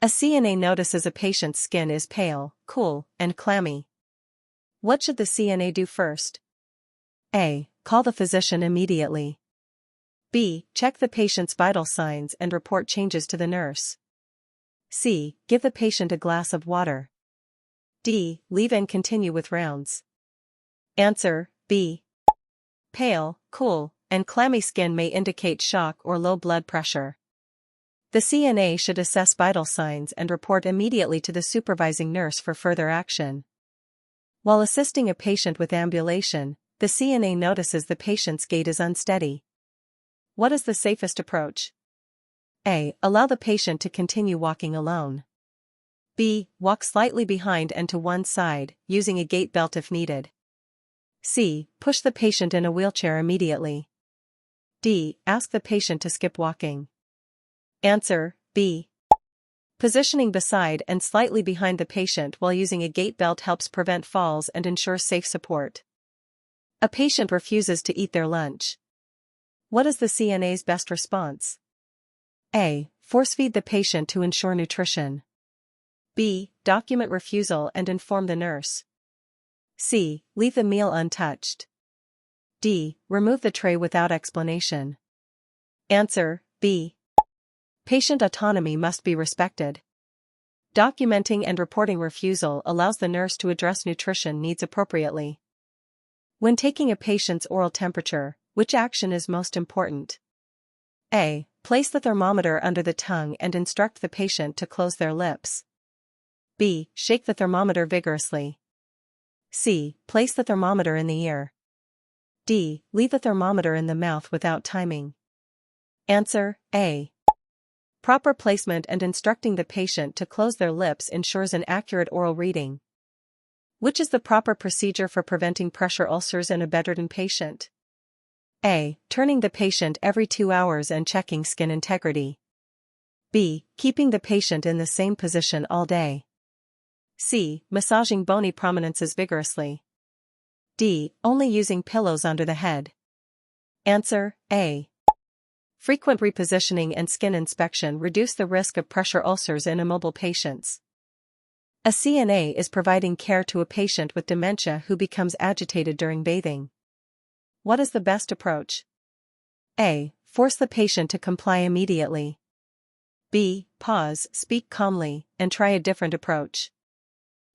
A CNA notices a patient's skin is pale, cool, and clammy. What should the CNA do first? A. Call the physician immediately. B. Check the patient's vital signs and report changes to the nurse. C. Give the patient a glass of water. D. Leave and continue with rounds. Answer: B. Pale, cool, and clammy skin may indicate shock or low blood pressure. The CNA should assess vital signs and report immediately to the supervising nurse for further action. While assisting a patient with ambulation, the CNA notices the patient's gait is unsteady. What is the safest approach? A. Allow the patient to continue walking alone. B. Walk slightly behind and to one side, using a gait belt if needed. C. Push the patient in a wheelchair immediately. D. Ask the patient to skip walking. Answer: B. Positioning beside and slightly behind the patient while using a gait belt helps prevent falls and ensures safe support. A patient refuses to eat their lunch. What is the CNA's best response? A. Force feed the patient to ensure nutrition. B. Document refusal and inform the nurse. C. Leave the meal untouched. D. Remove the tray without explanation. Answer: B. Patient autonomy must be respected. Documenting and reporting refusal allows the nurse to address nutrition needs appropriately. When taking a patient's oral temperature, which action is most important? A. Place the thermometer under the tongue and instruct the patient to close their lips. B. Shake the thermometer vigorously. C. Place the thermometer in the ear. D. Leave the thermometer in the mouth without timing. Answer: A. Proper placement and instructing the patient to close their lips ensures an accurate oral reading. Which is the proper procedure for preventing pressure ulcers in a bedridden patient? A. Turning the patient every 2 hours and checking skin integrity. B. Keeping the patient in the same position all day. C. Massaging bony prominences vigorously. D. Only using pillows under the head. Answer: A. Frequent repositioning and skin inspection reduce the risk of pressure ulcers in immobile patients. A CNA is providing care to a patient with dementia who becomes agitated during bathing. What is the best approach? A. Force the patient to comply immediately. B. Pause, speak calmly, and try a different approach.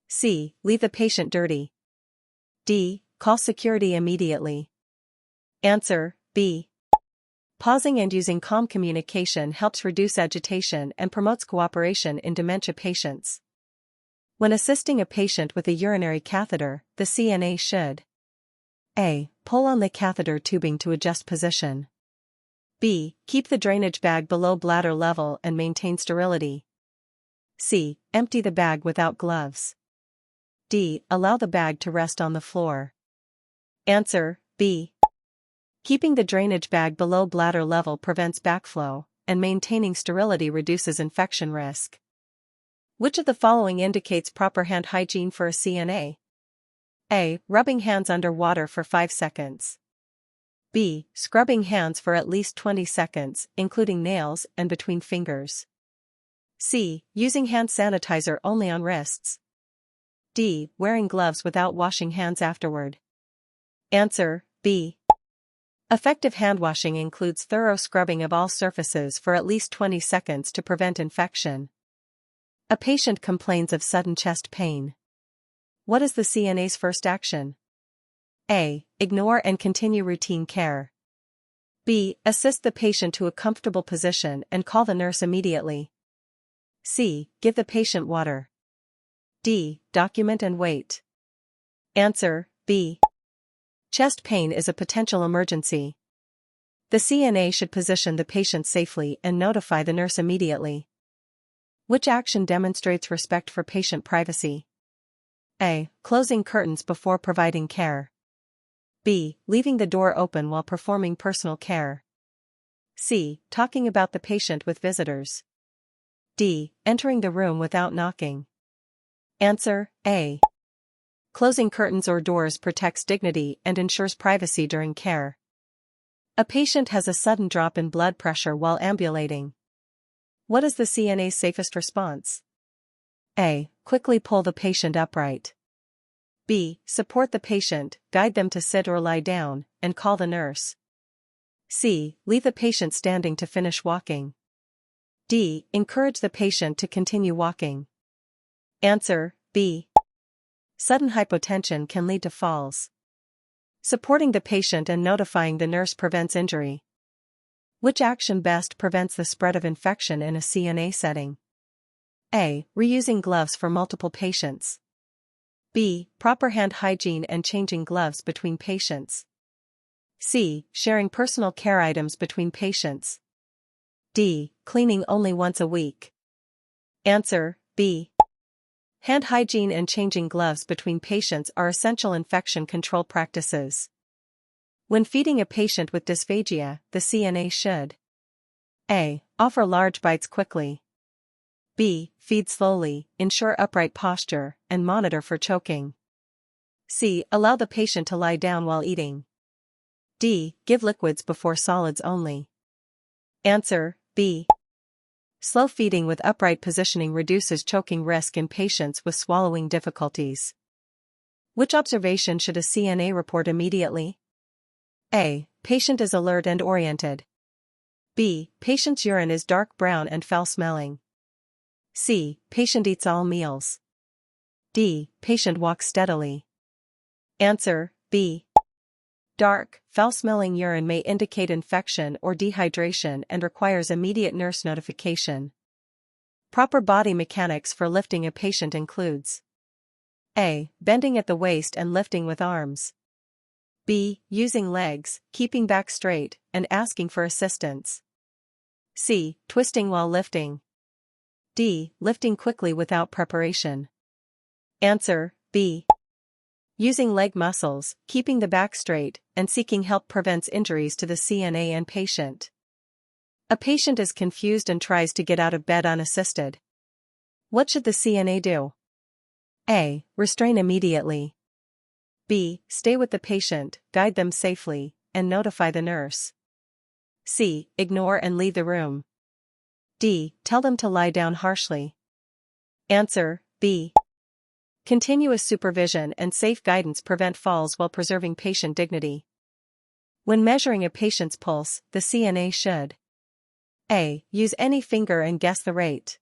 C. Leave the patient dirty. D. Call security immediately. Answer: B. Pausing and using calm communication helps reduce agitation and promotes cooperation in dementia patients. When assisting a patient with a urinary catheter, the CNA should: A. Pull on the catheter tubing to adjust position. B. Keep the drainage bag below bladder level and maintain sterility. C. Empty the bag without gloves. D. Allow the bag to rest on the floor. Answer: B. Keeping the drainage bag below bladder level prevents backflow, and maintaining sterility reduces infection risk. Which of the following indicates proper hand hygiene for a CNA? A. Rubbing hands under water for 5 seconds. B. Scrubbing hands for at least 20 seconds, including nails and between fingers. C. Using hand sanitizer only on wrists. D. Wearing gloves without washing hands afterward. Answer: B. Effective hand washing includes thorough scrubbing of all surfaces for at least 20 seconds to prevent infection. A patient complains of sudden chest pain. What is the CNA's first action? A. Ignore and continue routine care. B. Assist the patient to a comfortable position and call the nurse immediately. C. Give the patient water. D. Document and wait. Answer: B. Chest pain is a potential emergency. The CNA should position the patient safely and notify the nurse immediately. Which action demonstrates respect for patient privacy? A. Closing curtains before providing care. B. Leaving the door open while performing personal care. C. Talking about the patient with visitors. D. Entering the room without knocking. Answer: A. Closing curtains or doors protects dignity and ensures privacy during care. A patient has a sudden drop in blood pressure while ambulating. What is the CNA's safest response? A. Quickly pull the patient upright. B. Support the patient, guide them to sit or lie down, and call the nurse. C. Leave the patient standing to finish walking. D. Encourage the patient to continue walking. Answer: B. Sudden hypotension can lead to falls. Supporting the patient and notifying the nurse prevents injury. Which action best prevents the spread of infection in a CNA setting? A. Reusing gloves for multiple patients. B. Proper hand hygiene and changing gloves between patients. C. Sharing personal care items between patients. D. Cleaning only once a week. Answer: B. Hand hygiene and changing gloves between patients are essential infection control practices. When feeding a patient with dysphagia, the CNA should: A. Offer large bites quickly. B. Feed slowly, ensure upright posture, and monitor for choking. C. Allow the patient to lie down while eating. D. Give liquids before solids only. Answer: B. Slow feeding with upright positioning reduces choking risk in patients with swallowing difficulties. Which observation should a CNA report immediately? A. Patient is alert and oriented. B. Patient's urine is dark brown and foul-smelling. C. Patient eats all meals. D. Patient walks steadily. Answer: B. Dark, foul-smelling urine may indicate infection or dehydration and requires immediate nurse notification. Proper body mechanics for lifting a patient includes: A. Bending at the waist and lifting with arms. B. Using legs, keeping back straight, and asking for assistance. C. Twisting while lifting. D. Lifting quickly without preparation. Answer: B. Using leg muscles, keeping the back straight, and seeking help prevents injuries to the CNA and patient. A patient is confused and tries to get out of bed unassisted. What should the CNA do? A. Restrain immediately. B. Stay with the patient, guide them safely, and notify the nurse. C. Ignore and leave the room. D. Tell them to lie down harshly. Answer: B. Continuous supervision and safe guidance prevent falls while preserving patient dignity. When measuring a patient's pulse, the CNA should: A. Use any finger and guess the rate.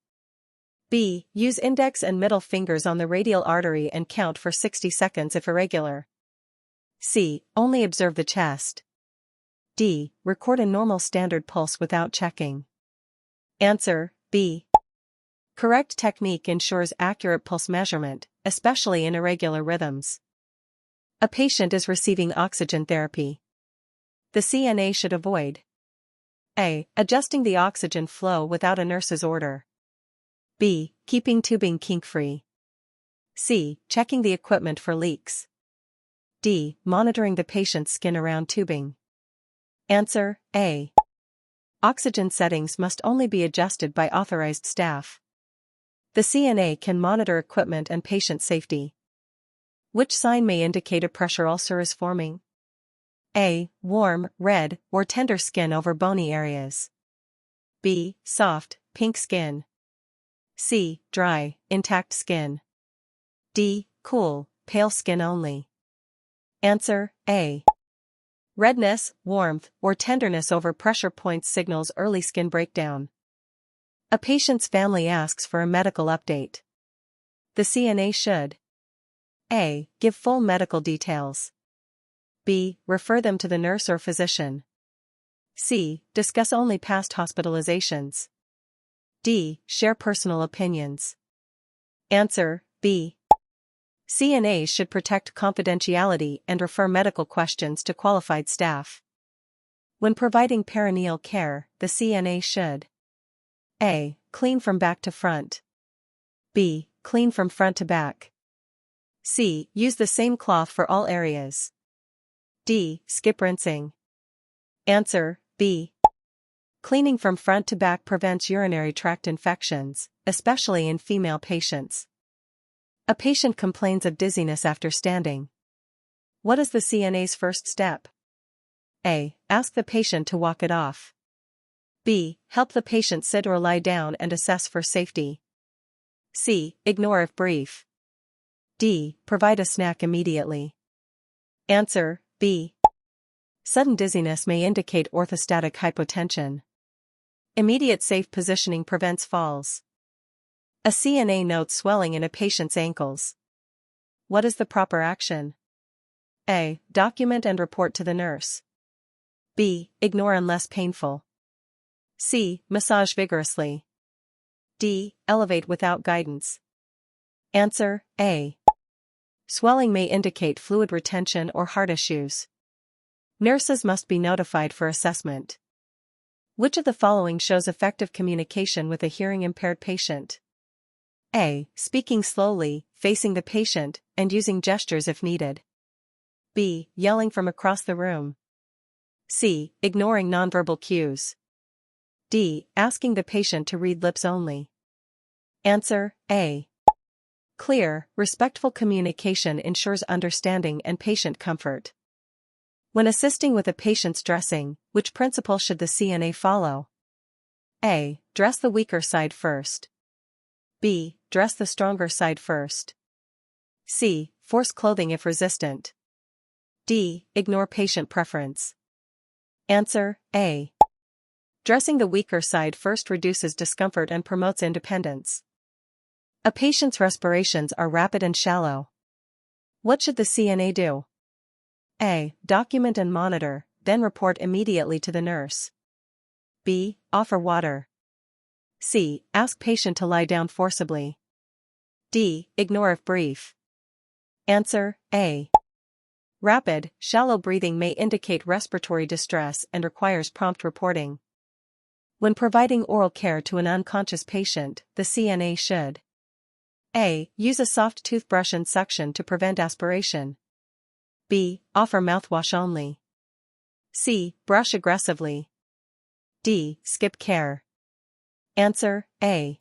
B. Use index and middle fingers on the radial artery and count for 60 seconds if irregular. C. Only observe the chest. D. Record a normal standard pulse without checking. Answer: B. Correct technique ensures accurate pulse measurement, especially in irregular rhythms. A patient is receiving oxygen therapy. The CNA should avoid: A. Adjusting the oxygen flow without a nurse's order. B. Keeping tubing kink-free. C. Checking the equipment for leaks. D. Monitoring the patient's skin around tubing. Answer: A. Oxygen settings must only be adjusted by authorized staff. The CNA can monitor equipment and patient safety. Which sign may indicate a pressure ulcer is forming? A. Warm, red, or tender skin over bony areas. B. Soft, pink skin. C. Dry, intact skin. D. Cool, pale skin only. Answer: A. Redness, warmth, or tenderness over pressure points signals early skin breakdown. A patient's family asks for a medical update. The CNA should: A. Give full medical details. B. Refer them to the nurse or physician. C. Discuss only past hospitalizations. D. Share personal opinions. Answer: B. CNAs should protect confidentiality and refer medical questions to qualified staff. When providing perineal care, the CNA should: A. Clean from back to front. B. Clean from front to back. C. Use the same cloth for all areas. D. Skip rinsing. Answer: B. Cleaning from front to back prevents urinary tract infections, especially in female patients. A patient complains of dizziness after standing. What is the CNA's first step? A. Ask the patient to walk it off. B. Help the patient sit or lie down and assess for safety. C. Ignore if brief. D. Provide a snack immediately. Answer, B. Sudden dizziness may indicate orthostatic hypotension. Immediate safe positioning prevents falls. A CNA notes swelling in a patient's ankles. What is the proper action? A. Document and report to the nurse. B. Ignore unless painful. C. Massage vigorously. D. Elevate without guidance. Answer, A. Swelling may indicate fluid retention or heart issues. Nurses must be notified for assessment. Which of the following shows effective communication with a hearing-impaired patient? A. Speaking slowly, facing the patient, and using gestures if needed. B. Yelling from across the room. C. Ignoring nonverbal cues. D. Asking the patient to read lips only. Answer, A. Clear, respectful communication ensures understanding and patient comfort. When assisting with a patient's dressing, which principle should the CNA follow? A. Dress the weaker side first. B. Dress the stronger side first. C. Force clothing if resistant. D. Ignore patient preference. Answer, A. Dressing the weaker side first reduces discomfort and promotes independence. A patient's respirations are rapid and shallow. What should the CNA do? A. Document and monitor, then report immediately to the nurse. B. Offer water. C. Ask patient to lie down forcibly. D. Ignore if brief. Answer, A. Rapid, shallow breathing may indicate respiratory distress and requires prompt reporting. When providing oral care to an unconscious patient, the CNA should A. Use a soft toothbrush and suction to prevent aspiration. B. Offer mouthwash only. C. Brush aggressively. D. Skip care. Answer, A.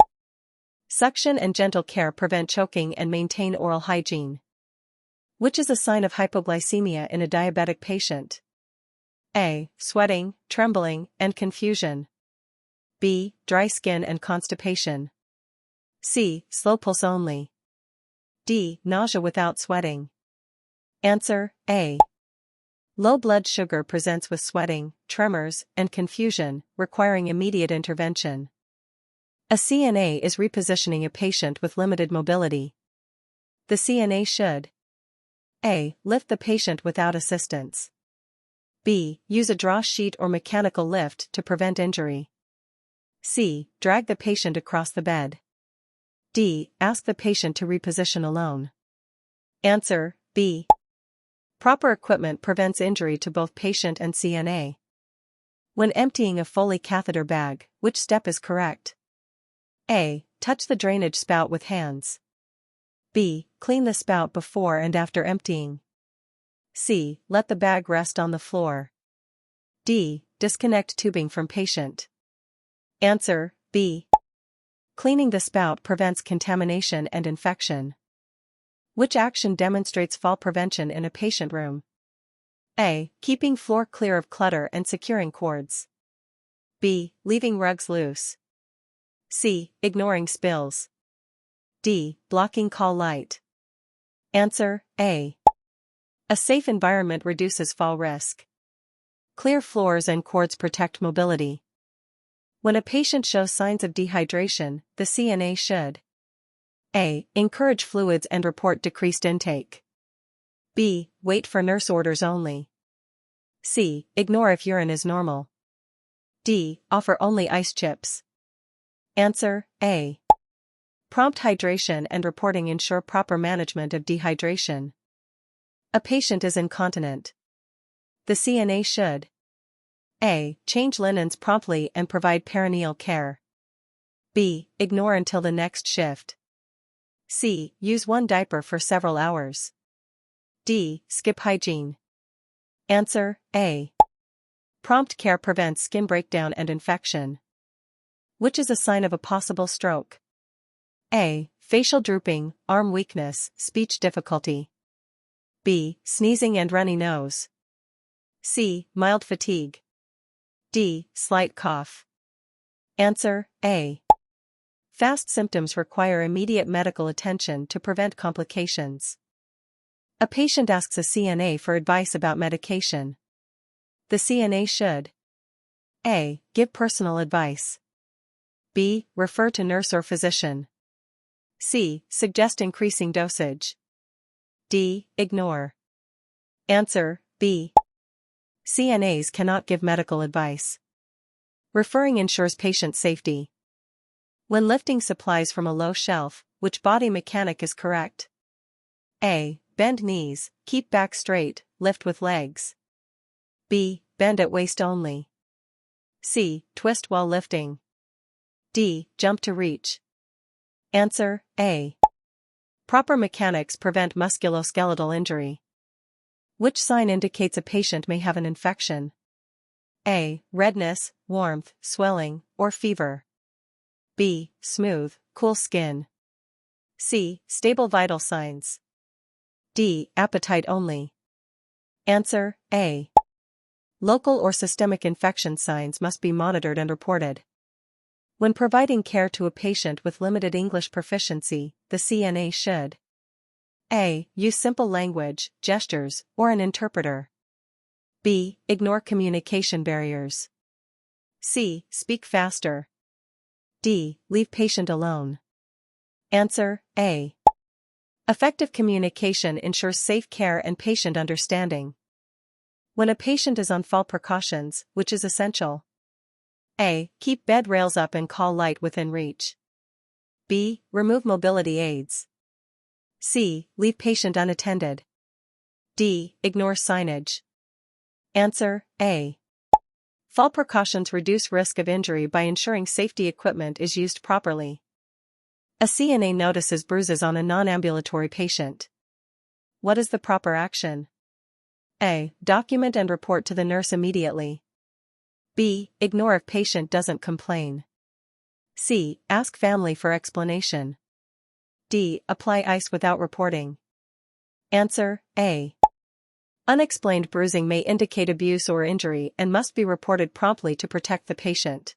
Suction and gentle care prevent choking and maintain oral hygiene. Which is a sign of hypoglycemia in a diabetic patient? A. Sweating, trembling, and confusion. B. Dry skin and constipation. C. Slow pulse only. D. Nausea without sweating. Answer, A. Low blood sugar presents with sweating, tremors, and confusion, requiring immediate intervention. A CNA is repositioning a patient with limited mobility. The CNA should A. Lift the patient without assistance. B. Use a draw sheet or mechanical lift to prevent injury. C. Drag the patient across the bed. D. Ask the patient to reposition alone. Answer, B. Proper equipment prevents injury to both patient and CNA. When emptying a Foley catheter bag, which step is correct? A. Touch the drainage spout with hands. B. Clean the spout before and after emptying. C. Let the bag rest on the floor. D. Disconnect tubing from patient. Answer, B. Cleaning the spout prevents contamination and infection. Which action demonstrates fall prevention in a patient room? A. Keeping floor clear of clutter and securing cords. B. Leaving rugs loose. C. Ignoring spills. D. Blocking call light. Answer, A. A safe environment reduces fall risk. Clear floors and cords protect mobility. When a patient shows signs of dehydration, the CNA should A. Encourage fluids and report decreased intake. B. Wait for nurse orders only. C. Ignore if urine is normal. D. Offer only ice chips. Answer, A. Prompt hydration and reporting ensure proper management of dehydration. A patient is incontinent. The CNA should A. Change linens promptly and provide perineal care. B. Ignore until the next shift. C. Use one diaper for several hours. D. Skip hygiene. Answer, A. Prompt care prevents skin breakdown and infection. Which is a sign of a possible stroke? A. Facial drooping, arm weakness, speech difficulty. B. Sneezing and runny nose. C. Mild fatigue. D. Slight cough. Answer A. Fast symptoms require immediate medical attention to prevent complications. A patient asks a CNA for advice about medication. The CNA should A. Give personal advice. B. Refer to nurse or physician. C. Suggest increasing dosage. D. Ignore. Answer B. CNAs cannot give medical advice. Referring ensures patient safety. When lifting supplies from a low shelf, which body mechanic is correct? A. Bend knees, keep back straight, lift with legs. B. Bend at waist only. C. Twist while lifting. D. Jump to reach. Answer A. Proper mechanics prevent musculoskeletal injury. Which sign indicates a patient may have an infection? A. Redness, warmth, swelling, or fever. B. Smooth, cool skin. C. Stable vital signs. D. Appetite only. Answer A. Local or systemic infection signs must be monitored and reported. When providing care to a patient with limited English proficiency, the CNA should A. Use simple language, gestures, or an interpreter. B. Ignore communication barriers. C. Speak faster. D. Leave patient alone. Answer A. Effective communication ensures safe care and patient understanding. When a patient is on fall precautions, which is essential? A. Keep bed rails up and call light within reach. B. Remove mobility aids. C. Leave patient unattended. D. Ignore signage. Answer A. Fall precautions reduce risk of injury by ensuring safety equipment is used properly. A CNA notices bruises on a non-ambulatory patient. What is the proper action? A. Document and report to the nurse immediately. B. Ignore if patient doesn't complain. C. Ask family for explanation. D. Apply ice without reporting. Answer A. Unexplained bruising may indicate abuse or injury and must be reported promptly to protect the patient.